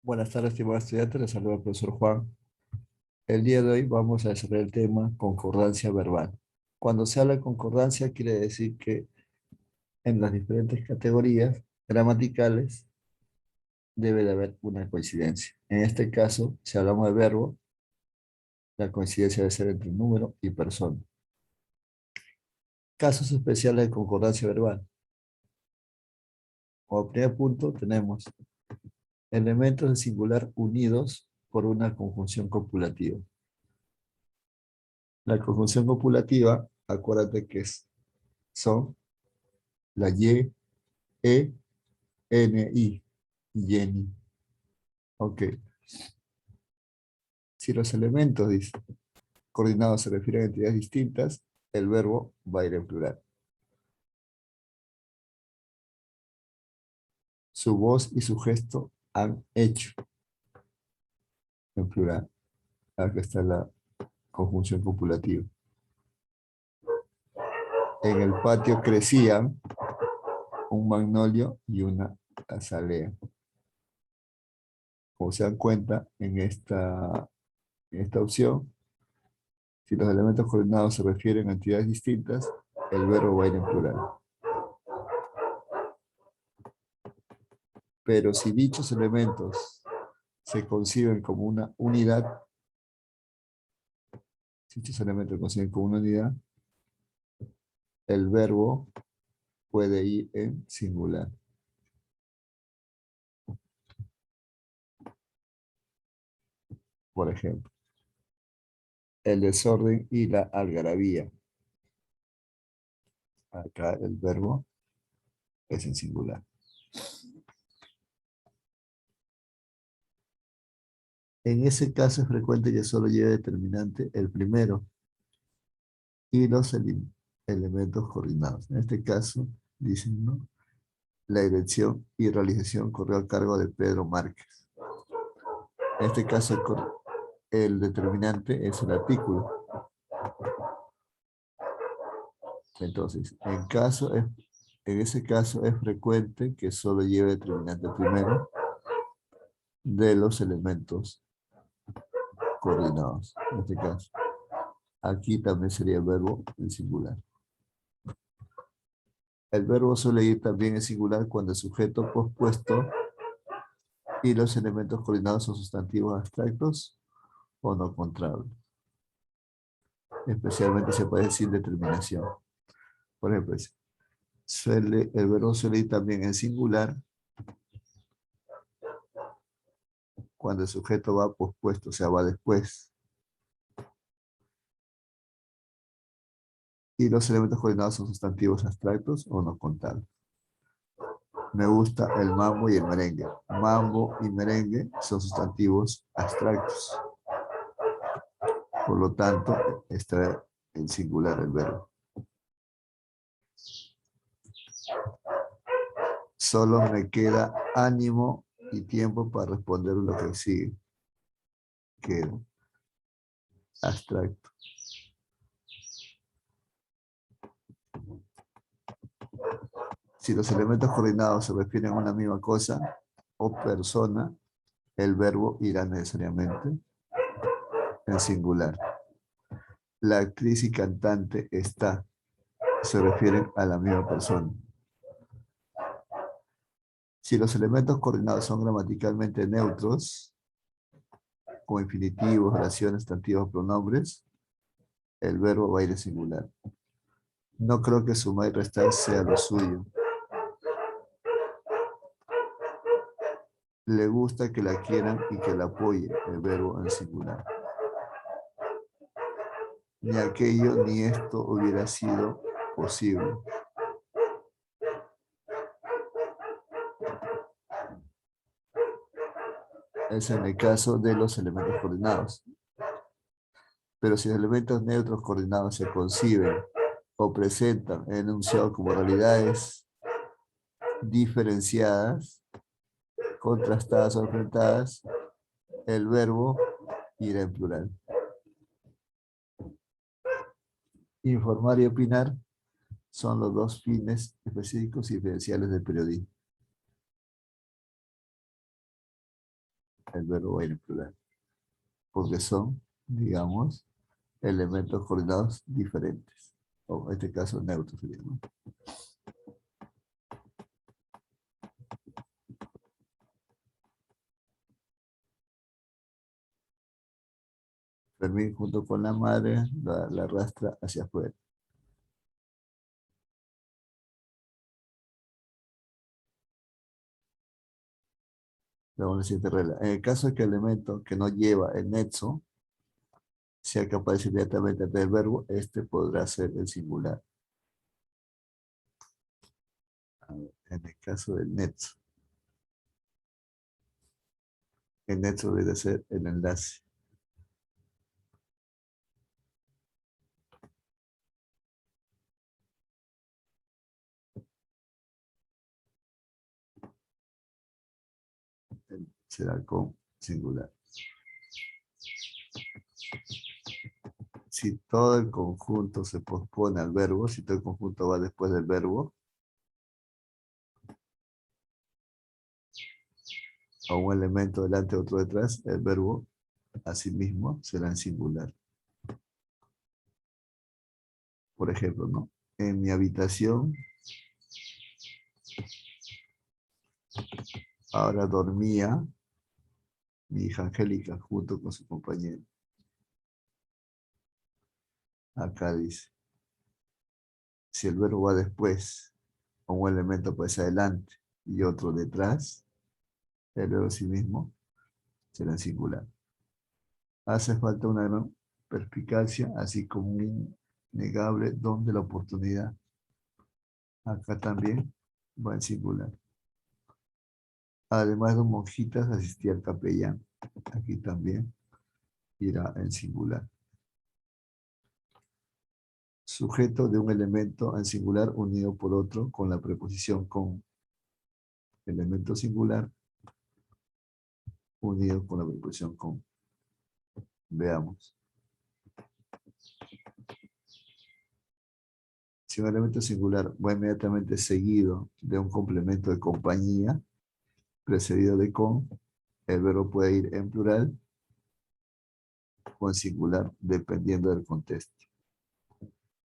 Buenas tardes, estimados estudiantes. Les saluda el profesor Juan. El día de hoy vamos a desarrollar el tema concordancia verbal. Cuando se habla de concordancia, quiere decir que en las diferentes categorías gramaticales debe de haber una coincidencia. En este caso, si hablamos de verbo, la coincidencia debe ser entre número y persona. Casos especiales de concordancia verbal. Como primer punto, tenemos elementos de singular unidos por una conjunción copulativa. La conjunción copulativa, acuérdate que son la Y, E, N, I, Jenny. Ok. Si los elementos, dice, coordinados se refieren a entidades distintas, el verbo va a ir en plural. Su voz y su gesto han hecho, en plural. Acá está la conjunción copulativa. En el patio crecían un magnolio y una azalea. Como se dan cuenta, en esta opción, si los elementos coordinados se refieren a entidades distintas, el verbo va a ir en plural. Pero si dichos elementos se conciben como una unidad, si dichos elementos se conciben como una unidad, el verbo puede ir en singular. Por ejemplo, el desorden y la algarabía. Acá el verbo es en singular. En ese caso es frecuente que solo lleve determinante el primero y los elementos coordinados. En este caso, dicen, ¿no? La dirección y realización corrió a cargo de Pedro Márquez. En este caso, el determinante es el artículo. Entonces, en ese caso es frecuente que solo lleve determinante primero de los elementos coordinados. En este caso, aquí también sería el verbo en singular. El verbo suele ir también en singular cuando el sujeto pospuesto y los elementos coordinados son sustantivos abstractos o no contrarios. Especialmente se puede decir determinación. Por ejemplo, el verbo suele ir también en singular cuando el sujeto va pospuesto, o sea, va después. Y los elementos coordinados son sustantivos abstractos o no contables. Me gusta el mambo y el merengue. Mambo y merengue son sustantivos abstractos. Por lo tanto, está en singular el verbo. Solo me queda ánimo y tiempo para responder lo que sigue. Queda abstracto. Si los elementos coordinados se refieren a una misma cosa o persona, el verbo irá necesariamente en singular. La actriz y cantante está, se refieren a la misma persona. Si los elementos coordinados son gramaticalmente neutros, como infinitivos, oraciones, sustantivos, pronombres, el verbo va a ir en singular. No creo que sumar y restar sea lo suyo. Le gusta que la quieran y que la apoye, el verbo en singular. Ni aquello ni esto hubiera sido posible. Es en el caso de los elementos coordinados. Pero si los elementos neutros coordinados se conciben o presentan en enunciado como realidades diferenciadas, contrastadas o enfrentadas, el verbo irá en plural. Informar y opinar son los dos fines específicos y diferenciales del periodismo. el verbo va a ir en plural. Porque son, digamos, elementos coordinados diferentes. O en este caso, neutros sería, ¿no? Fermín junto con la madre la arrastra hacia afuera. Luego la siguiente regla. En el caso de que el elemento que no lleva el nexo sea que aparece inmediatamente antes del verbo, este podrá ser el singular. A ver, en el caso del nexo. El nexo debe ser el enlace. Será con singular. Si todo el conjunto se pospone al verbo, si todo el conjunto va después del verbo, o un elemento delante, otro detrás, el verbo asimismo será en singular. Por ejemplo, ¿no? En mi habitación, ahora dormía mi hija Angélica junto con su compañero. Acá dice, si el verbo va después, o un elemento pues adelante y otro detrás, el verbo sí mismo será en singular. Hace falta una gran perspicacia, así como un negable don de la oportunidad. Acá también va en singular. Además de monjitas, asistía al capellán. Aquí también irá en singular. Sujeto de un elemento en singular unido por otro con la preposición con. Elemento singular unido con la preposición con. Veamos. Si un elemento singular va inmediatamente seguido de un complemento de compañía, precedido de con, el verbo puede ir en plural o en singular, dependiendo del contexto.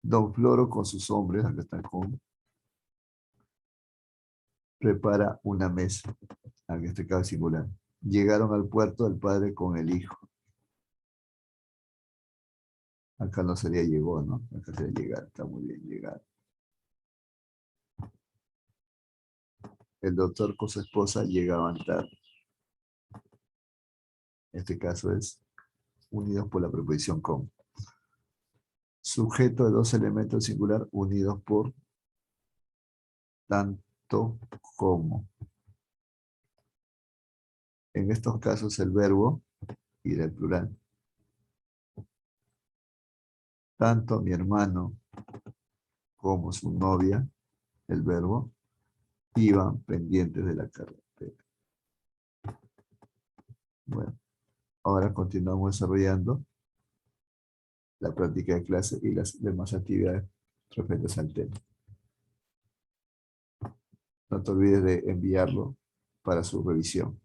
Don Floro con sus hombres, acá están con, prepara una mesa, en este caso singular. Llegaron al puerto el padre con el hijo. Acá no sería llegó, ¿no? Acá sería llegar, está muy bien, llegar. El doctor con su esposa llegaban tarde. En este caso es unidos por la preposición con. Sujeto de dos elementos singular unidos por tanto como. En estos casos el verbo irá en plural. Tanto mi hermano como su novia, el verbo, iban pendientes de la carretera. Bueno, ahora continuamos desarrollando la práctica de clase y las demás actividades referentes al tema. No te olvides de enviarlo para su revisión.